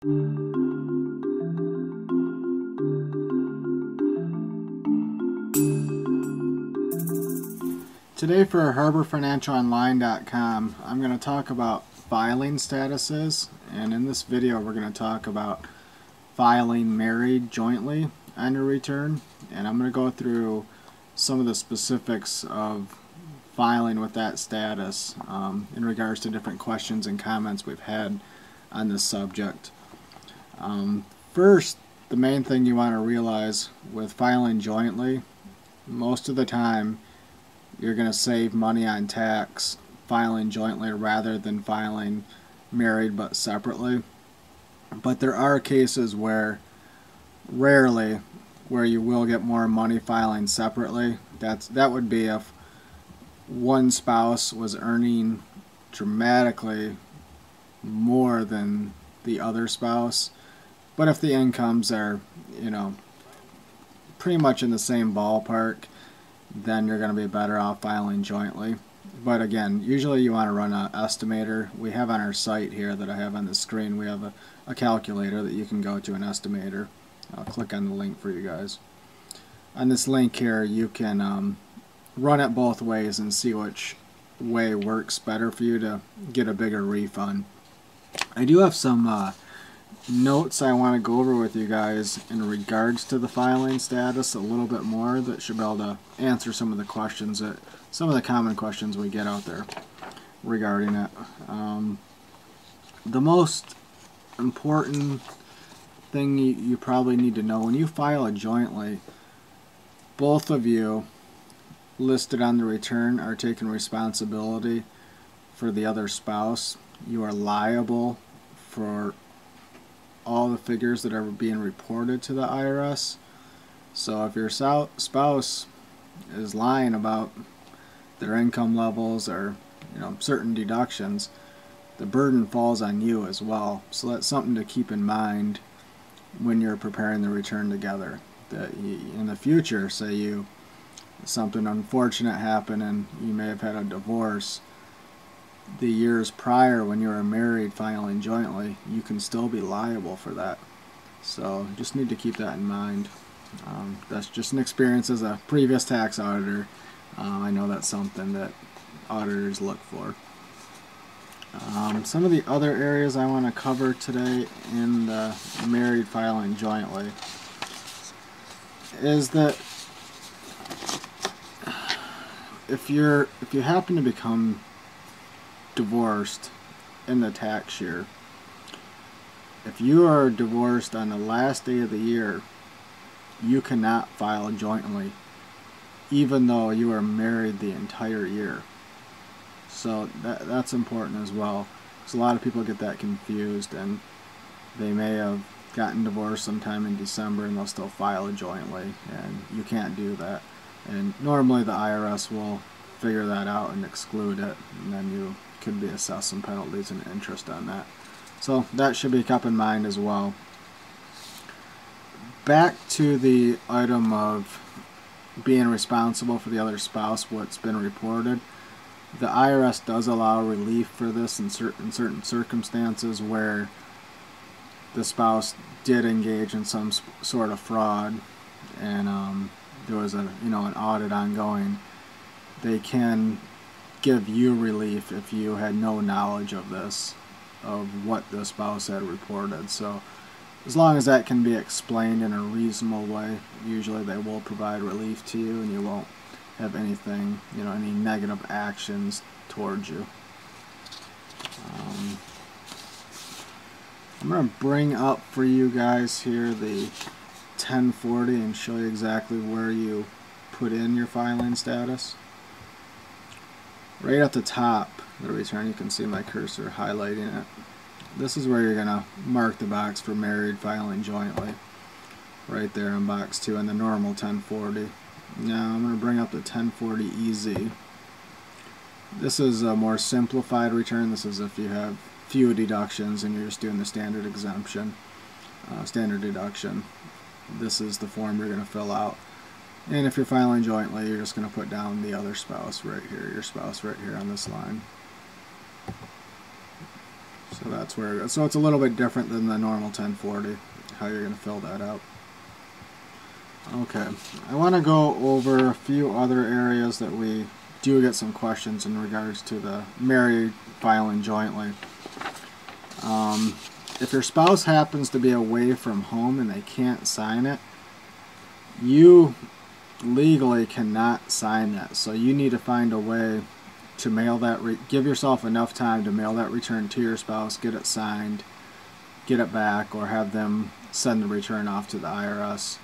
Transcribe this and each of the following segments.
Today for HarborFinancialOnline.com, I'm going to talk about filing statuses, and in this video we're going to talk about filing married jointly on your return, and I'm going to go through some of the specifics of filing with that status in regards to different questions and comments we've had on this subject. First, the main thing you want to realize with filing jointly, most of the time you're going to save money on tax filing jointly rather than filing married but separately. But there are cases where, rarely, where you will get more money filing separately. That would be if one spouse was earning dramatically more than the other spouse. But if the incomes are, pretty much in the same ballpark, then you're going to be better off filing jointly. But again, usually you want to run an estimator. We have on our site here that I have on the screen, we have a calculator that you can go to, an estimator. I'll click on the link for you guys. On this link here, you can run it both ways and see which way works better for you to get a bigger refund. I do have some notes I want to go over with you guys in regards to the filing status a little bit more that should be able to answer some of the questions some of the common questions we get out there regarding it. The most important thing you probably need to know when you file it jointly, both of you listed on the return are taking responsibility for the other spouse. You are liable for all the figures that are being reported to the IRS. So if your spouse is lying about their income levels or certain deductions, the burden falls on you as well. So that's something to keep in mind when you're preparing the return together. That in the future, say something unfortunate happened and you may have had a divorce, the years prior when you were married filing jointly, you can still be liable for that. So just need to keep that in mind. That's just an experience as a previous tax auditor. I know that's something that auditors look for. Some of the other areas I want to cover today in the married filing jointly is that if you happen to become divorced in the tax year, if you are divorced on the last day of the year, you cannot file jointly even though you are married the entire year. So that's important as well, because a lot of people get that confused and they may have gotten divorced sometime in December and they'll still file jointly, and you can't do that. And normally the IRS will figure that out and exclude it, and then you could be assessed some penalties and interest on that. So that should be kept in mind as well. Back to the item of being responsible for the other spouse, what's been reported. The IRS does allow relief for this in certain circumstances where the spouse did engage in some sort of fraud and there was an audit ongoing. They can give you relief if you had no knowledge of this, of what the spouse had reported. So as long as that can be explained in a reasonable way, usually they will provide relief to you and you won't have anything, any negative actions towards you. I'm going to bring up for you guys here the 1040 and show you exactly where you put in your filing status. Right at the top of the return, you can see my cursor highlighting it. This is where you're going to mark the box for married filing jointly. Right there in box 2 in the normal 1040. Now I'm going to bring up the 1040 EZ. This is a more simplified return. This is if you have few deductions and you're just doing the standard exemption, standard deduction. This is the form you're going to fill out. And if you're filing jointly, you're just going to put down the other spouse right here, your spouse right here on this line. So So that's where it goes. So it's a little bit different than the normal 1040, how you're going to fill that out. Okay, I want to go over a few other areas that we do get some questions in regards to the married filing jointly. If your spouse happens to be away from home and they can't sign it, you legally cannot sign that. So you need to find a way to mail that, give yourself enough time to mail that return to your spouse, get it signed, get it back, or have them send the return off to the IRS.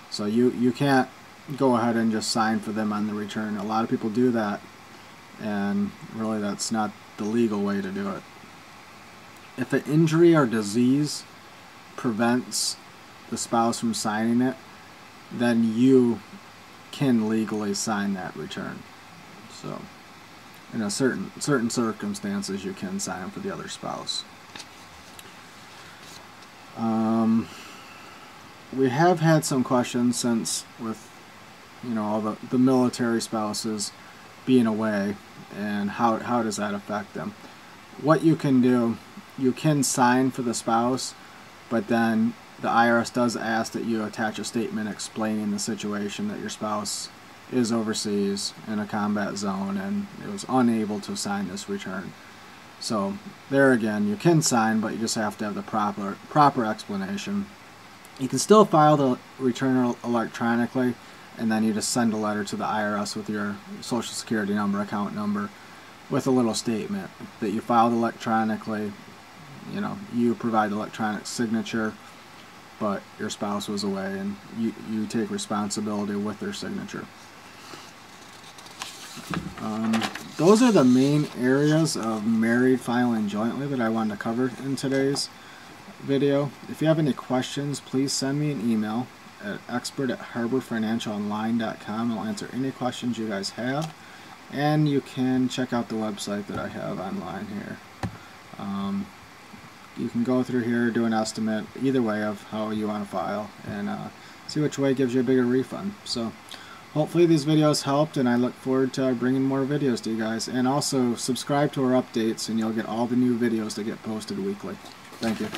So you can't go ahead and just sign for them on the return. A lot of people do that, and really that's not the legal way to do it. If an injury or disease prevents the spouse from signing it, then you can legally sign that return. So in a certain circumstances, you can sign for the other spouse. We have had some questions since with, you know, all the military spouses being away, and how does that affect them. What you can do, you can sign for the spouse, but then the IRS does ask that you attach a statement explaining the situation, that your spouse is overseas in a combat zone and it was unable to sign this return. So there again, you can sign, but you just have to have the proper explanation. You can still file the return electronically, and then you just send a letter to the IRS with your Social Security number, account number, with a little statement that you filed electronically. You know, you provide the electronic signature, but your spouse was away, and you take responsibility with their signature. Those are the main areas of married filing jointly that I wanted to cover in today's video. If you have any questions, please send me an email at expert@harborfinancialonline.com. I'll answer any questions you guys have, and you can check out the website that I have online here. You can go through here, do an estimate either way of how you want to file, and see which way gives you a bigger refund. So hopefully these videos helped, and I look forward to bringing more videos to you guys. And also subscribe to our updates, and you'll get all the new videos that get posted weekly. Thank you.